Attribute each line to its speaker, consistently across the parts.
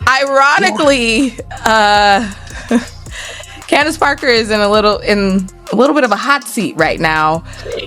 Speaker 1: Ironically, Candace Parker is in a little bit of a hot seat right now.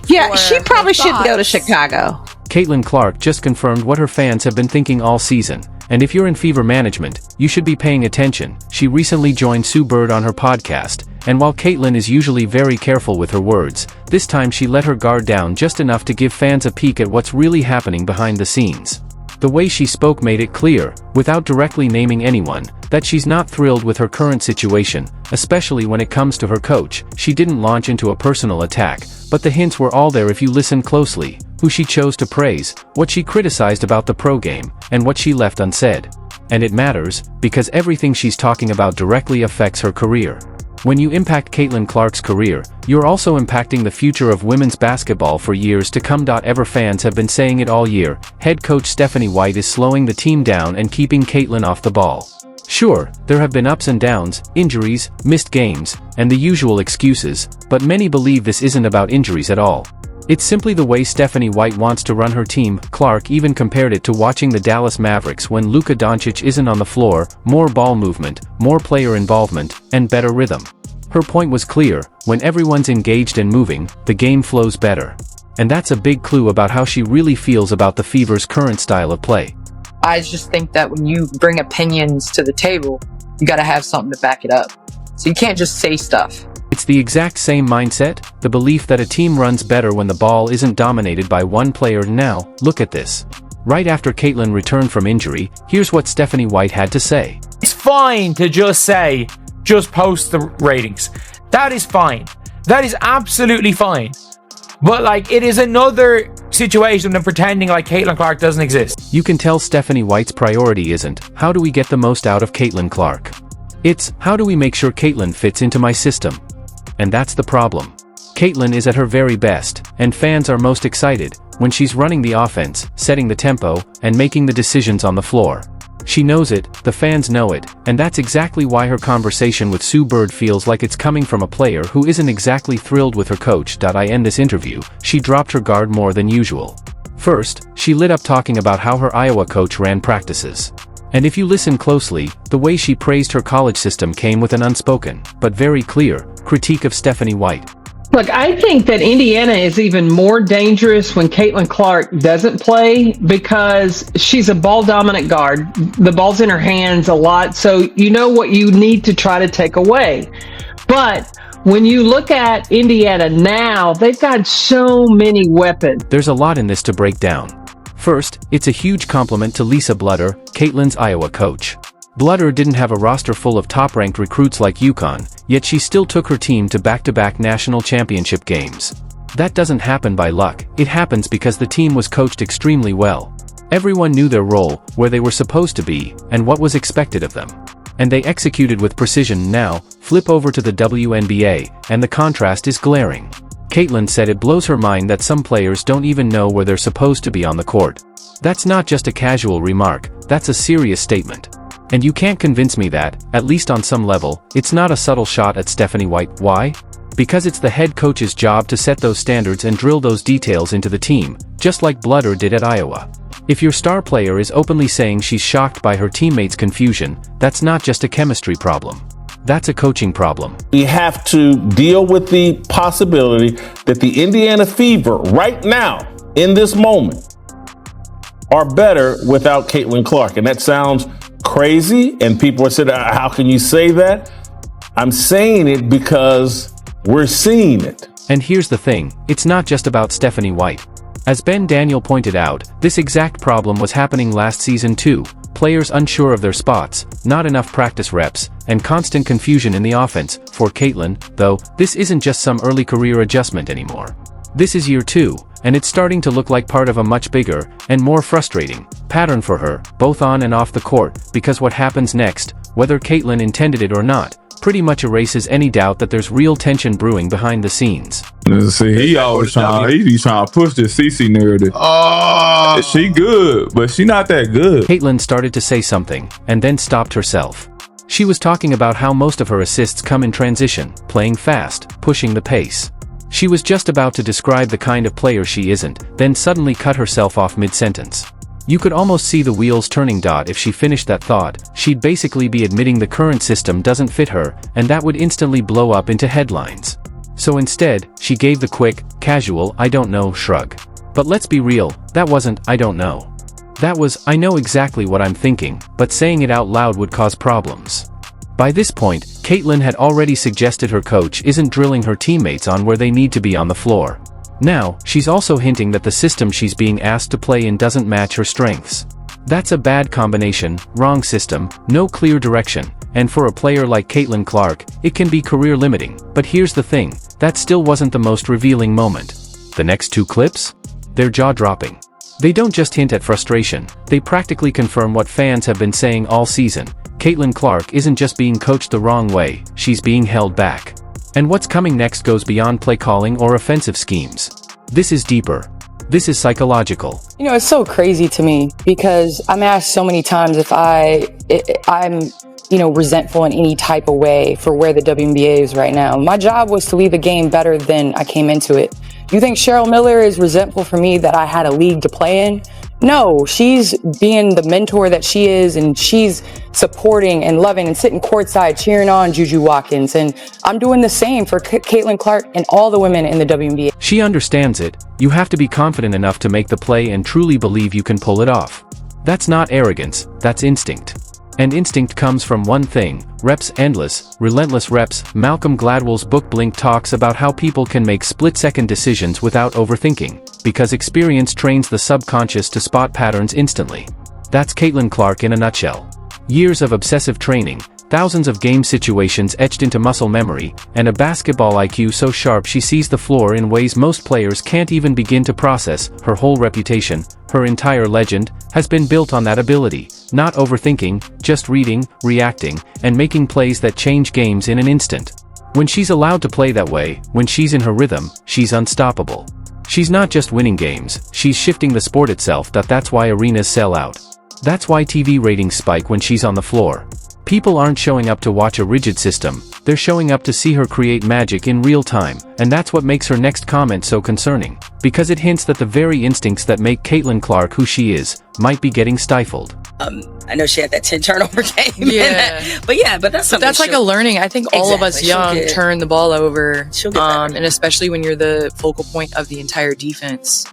Speaker 2: Yeah, she probably should go to Chicago.
Speaker 3: Caitlin Clark just confirmed what her fans have been thinking all season. And if you're in fever management, you should be paying attention. She recently joined Sue Bird on her podcast, and while Caitlin is usually very careful with her words, this time she let her guard down just enough to give fans a peek at what's really happening behind the scenes. The way she spoke made it clear, without directly naming anyone, that she's not thrilled with her current situation, especially when it comes to her coach. She didn't launch into a personal attack, but the hints were all there if you listen closely: who she chose to praise, what she criticized about the pro game, and what she left unsaid. And it matters, because everything she's talking about directly affects her career. When you impact Caitlin Clark's career, you're also impacting the future of women's basketball for years to come. Ever fans have been saying it all year. Head coach Stephanie White is slowing the team down and keeping Caitlin off the ball. Sure, there have been ups and downs, injuries, missed games, and the usual excuses, but many believe this isn't about injuries at all. It's simply the way Stephanie White wants to run her team. Clark even compared it to watching the Dallas Mavericks when Luka Doncic isn't on the floor: more ball movement, more player involvement, and better rhythm. Her point was clear: when everyone's engaged and moving, the game flows better. And that's a big clue about how she really feels about the Fever's current style of play.
Speaker 4: I just think that when you bring opinions to the table, you gotta have something to back it up. So you can't just say stuff.
Speaker 3: It's the exact same mindset, the belief that a team runs better when the ball isn't dominated by one player. Now, look at this. Right after Caitlin returned from injury, here's what Stephanie White had to say.
Speaker 5: It's fine to just say, just post the ratings. That is fine. That is absolutely fine. But it is another situation than pretending like Caitlin Clark doesn't exist.
Speaker 3: You can tell Stephanie White's priority isn't, how do we get the most out of Caitlin Clark? It's, how do we make sure Caitlin fits into my system? And that's the problem. Caitlin is at her very best, and fans are most excited, when she's running the offense, setting the tempo, and making the decisions on the floor. She knows it, the fans know it, and that's exactly why her conversation with Sue Bird feels like it's coming from a player who isn't exactly thrilled with her coach. I end this interview, she dropped her guard more than usual. First, she lit up talking about how her Iowa coach ran practices. And if you listen closely, the way she praised her college system came with an unspoken, but very clear, critique of Stephanie White.
Speaker 6: Look, I think that Indiana is even more dangerous when Caitlin Clark doesn't play because she's a ball-dominant guard. The ball's in her hands a lot, so you know what you need to try to take away. But when you look at Indiana now, they've got so many weapons.
Speaker 3: There's a lot in this to break down. First, it's a huge compliment to Lisa Blutter, Caitlin's Iowa coach. Blutter didn't have a roster full of top-ranked recruits like UConn, yet she still took her team to back-to-back national championship games. That doesn't happen by luck, it happens because the team was coached extremely well. Everyone knew their role, where they were supposed to be, and what was expected of them. And they executed with precision. Now, flip over to the WNBA, and the contrast is glaring. Caitlin said it blows her mind that some players don't even know where they're supposed to be on the court. That's not just a casual remark, that's a serious statement. And you can't convince me that, at least on some level, it's not a subtle shot at Stephanie White. Why? Because it's the head coach's job to set those standards and drill those details into the team, just like Blutter did at Iowa. If your star player is openly saying she's shocked by her teammates' confusion, that's not just a chemistry problem. That's a coaching problem.
Speaker 7: We have to deal with the possibility that the Indiana Fever, right now, in this moment, are better without Caitlin Clark. And that sounds crazy, and people are saying, how can you say that? I'm saying it because we're seeing it.
Speaker 3: And here's the thing, it's not just about Stephanie White. As Ben Daniel pointed out, this exact problem was happening last season too. Players unsure of their spots, not enough practice reps, and constant confusion in the offense. For Caitlin, though, this isn't just some early career adjustment anymore. This is year 2, and it's starting to look like part of a much bigger, and more frustrating, pattern for her, both on and off the court, because what happens next, whether Caitlin intended it or not, pretty much erases any doubt that there's real tension brewing behind the scenes.
Speaker 8: See, he always trying to push the CC narrative. She good, but she not that good.
Speaker 3: Caitlin started to say something, and then stopped herself. She was talking about how most of her assists come in transition, playing fast, pushing the pace. She was just about to describe the kind of player she isn't, then suddenly cut herself off mid-sentence. You could almost see the wheels turning. If she finished that thought, she'd basically be admitting the current system doesn't fit her, and that would instantly blow up into headlines. So instead, she gave the quick, casual, I don't know shrug. But let's be real, that wasn't, I don't know. That was, I know exactly what I'm thinking, but saying it out loud would cause problems. By this point, Caitlin had already suggested her coach isn't drilling her teammates on where they need to be on the floor. Now, she's also hinting that the system she's being asked to play in doesn't match her strengths. That's a bad combination, wrong system, no clear direction, and for a player like Caitlin Clark, it can be career-limiting. But here's the thing, that still wasn't the most revealing moment. The next two clips? They're jaw-dropping. They don't just hint at frustration, they practically confirm what fans have been saying all season. Caitlin Clark isn't just being coached the wrong way, she's being held back. And what's coming next goes beyond play calling or offensive schemes. This is deeper. This is psychological.
Speaker 9: You know, it's so crazy to me because I'm asked so many times if I'm resentful in any type of way for where the WNBA is right now. My job was to leave the game better than I came into it. You think Cheryl Miller is resentful for me that I had a league to play in? No, she's being the mentor that she is, and she's supporting and loving and sitting courtside cheering on Juju Watkins. And I'm doing the same for Caitlin Clark and all the women in the WNBA.
Speaker 3: She understands it. You have to be confident enough to make the play and truly believe you can pull it off. That's not arrogance, that's instinct. And instinct comes from one thing, reps, endless, relentless reps. Malcolm Gladwell's book Blink talks about how people can make split-second decisions without overthinking, because experience trains the subconscious to spot patterns instantly. That's Caitlin Clark in a nutshell. Years of obsessive training, thousands of game situations etched into muscle memory, and a basketball IQ so sharp she sees the floor in ways most players can't even begin to process. Her whole reputation, her entire legend, has been built on that ability. Not overthinking, just reading, reacting, and making plays that change games in an instant. When she's allowed to play that way, when she's in her rhythm, she's unstoppable. She's not just winning games, she's shifting the sport itself. That's why arenas sell out. That's why TV ratings spike when she's on the floor. People aren't showing up to watch a rigid system, they're showing up to see her create magic in real time, and that's what makes her next comment so concerning, because it hints that the very instincts that make Caitlin Clark who she is, might be getting stifled.
Speaker 10: I know she had that 10 turnover game.
Speaker 1: Yeah.
Speaker 10: But that's something.
Speaker 1: That's like a learning. I think all of us young turn the ball over. And especially when you're the focal point of the entire defense,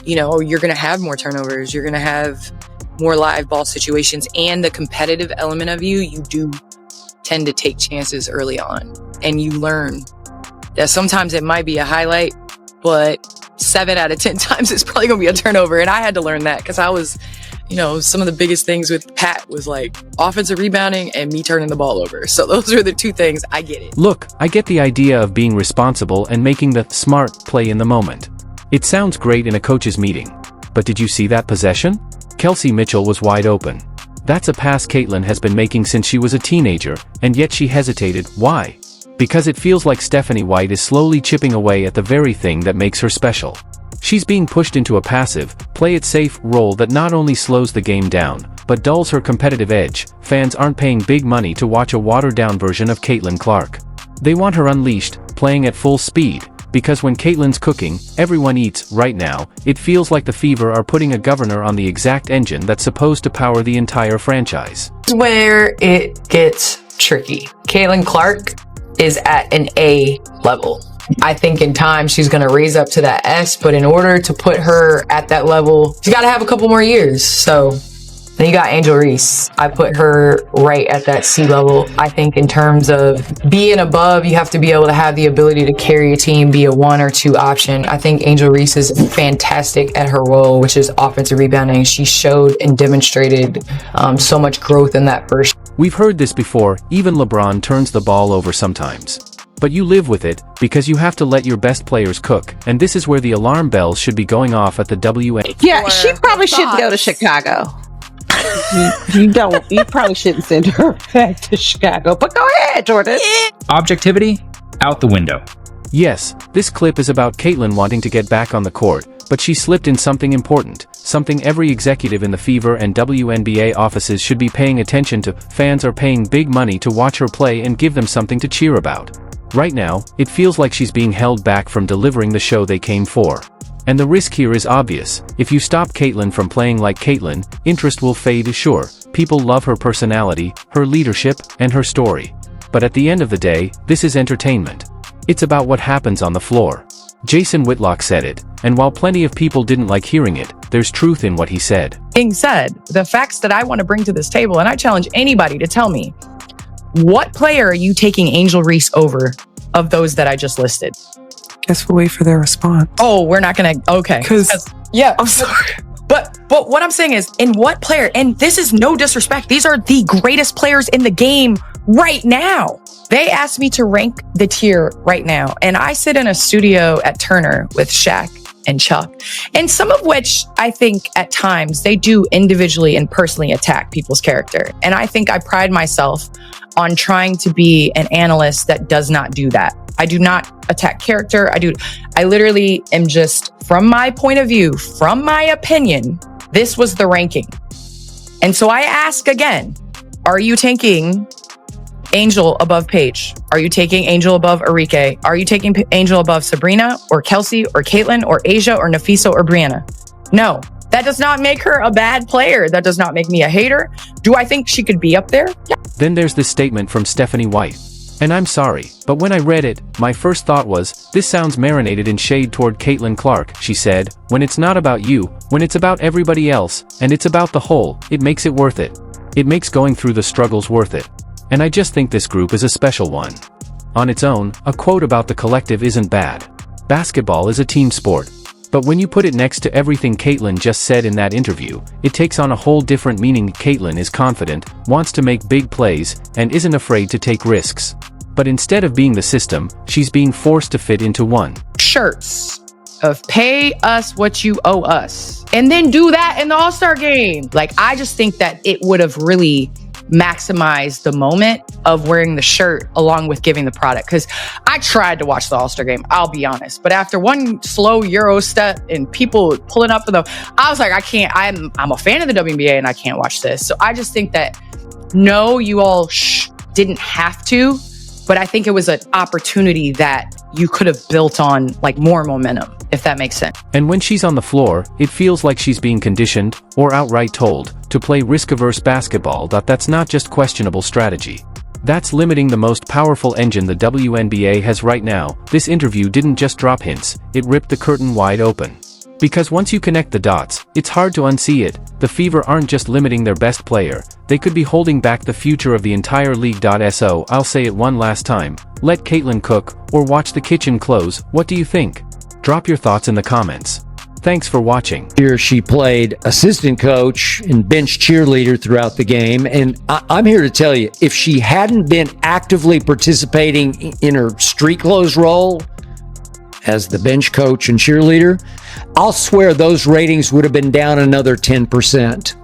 Speaker 1: you're going to have more turnovers. You're going to have more live ball situations, and the competitive element of you do tend to take chances early on, and you learn that sometimes it might be a highlight, but 7 out of 10 times it's probably gonna be a turnover. And I had to learn that because I was, some of the biggest things with Pat was like offensive rebounding and me turning the ball over. So those are the two things. I get it.
Speaker 3: Look, I get the idea of being responsible and making the smart play in the moment. It sounds great in a coach's meeting. But did you see that possession? Kelsey Mitchell was wide open. That's a pass Caitlin has been making since she was a teenager, and yet she hesitated. Why? Because it feels like Stephanie White is slowly chipping away at the very thing that makes her special. She's being pushed into a passive, play-it-safe role that not only slows the game down, but dulls her competitive edge. Fans aren't paying big money to watch a watered-down version of Caitlin Clark. They want her unleashed, playing at full speed. Because when Caitlin's cooking, everyone eats. Right now, it feels like the Fever are putting a governor on the exact engine that's supposed to power the entire franchise.
Speaker 4: This is where it gets tricky. Caitlin Clark is at an A level. I think in time she's going to raise up to that S, but in order to put her at that level, she's got to have a couple more years. So then you got Angel Reese. I put her right at that C level. I think in terms of being above, you have to be able to have the ability to carry a team, be a 1 or 2 option. I think Angel Reese is fantastic at her role, which is offensive rebounding. She showed and demonstrated so much growth in that first.
Speaker 3: We've heard this before, even LeBron turns the ball over sometimes. But you live with it, because you have to let your best players cook, and this is where the alarm bells should be going off at the WNBA.
Speaker 2: Yeah, she probably shouldn't go to Chicago. You probably shouldn't send her back to Chicago, but go ahead, Jordan.
Speaker 11: Objectivity out the window.
Speaker 3: Yes, this clip is about Caitlin wanting to get back on the court, but she slipped in something important, something every executive in the Fever and WNBA offices should be paying attention to. Fans are paying big money to watch her play and give them something to cheer about. Right now, it feels like she's being held back from delivering the show they came for. And the risk here is obvious. If you stop Caitlyn from playing like Caitlyn, interest will fade, sure. People love her personality, her leadership, and her story. But at the end of the day, this is entertainment. It's about what happens on the floor. Jason Whitlock said it, and while plenty of people didn't like hearing it, there's truth in what he said.
Speaker 9: Being said, the facts that I want to bring to this table, and I challenge anybody to tell me, what player are you taking Angel Reese over of those that I just listed?
Speaker 12: Guess we'll wait for their response.
Speaker 9: Oh, we're not gonna, okay.
Speaker 12: Because,
Speaker 9: yeah.
Speaker 12: I'm sorry.
Speaker 9: But what I'm saying is, in what player, and this is no disrespect, these are the greatest players in the game right now. They asked me to rank the tier right now, and I sit in a studio at Turner with Shaq and Chuck, and some of which I think at times they do individually and personally attack people's character. And I think I pride myself on trying to be an analyst that does not do that. I do not attack character. I literally am just, from my point of view, from my opinion, this was the ranking. And so I ask again, are you taking Angel above Paige? Are you taking Angel above Arike? Are you taking Angel above Sabrina or Kelsey or Caitlyn or Asia or Nafisa or Brianna? No, that does not make her a bad player. That does not make me a hater. Do I think she could be up there? Yeah.
Speaker 3: Then there's this statement from Stephanie White. And I'm sorry, but when I read it, my first thought was, this sounds marinated in shade toward Caitlyn Clark. She said, when it's not about you, when it's about everybody else, and it's about the whole, it makes it worth it. It makes going through the struggles worth it. And I just think this group is a special one. On its own, a quote about the collective isn't bad. Basketball is a team sport. But when you put it next to everything Caitlyn just said in that interview, it takes on a whole different meaning. Caitlyn is confident, wants to make big plays, and isn't afraid to take risks. But instead of being the system, she's being forced to fit into one.
Speaker 9: Shirts of pay us what you owe us. And then do that in the All-Star game. Like, I just think that it would have really maximized the moment of wearing the shirt along with giving the product. Because I tried to watch the All-Star game, I'll be honest. But after one slow Euro step and people pulling up for I was like, I can't, I'm a fan of the WNBA and I can't watch this. So I just think that, no, you all didn't have to, but I think it was an opportunity that you could have built on, like, more momentum, if that makes sense.
Speaker 3: And when she's on the floor, it feels like she's being conditioned, or outright told, to play risk-averse basketball. That's not just questionable strategy. That's limiting the most powerful engine the WNBA has right now. This interview didn't just drop hints, it ripped the curtain wide open. Because once you connect the dots, it's hard to unsee it. The Fever aren't just limiting their best player, they could be holding back the future of the entire league. So I'll say it one last time, let Caitlyn cook, or watch the kitchen close. What do you think? Drop your thoughts in the comments. Thanks for watching.
Speaker 13: Here she played assistant coach and bench cheerleader throughout the game, and I'm here to tell you, if she hadn't been actively participating in her street clothes role as the bench coach and cheerleader, I'll swear those ratings would have been down another 10%.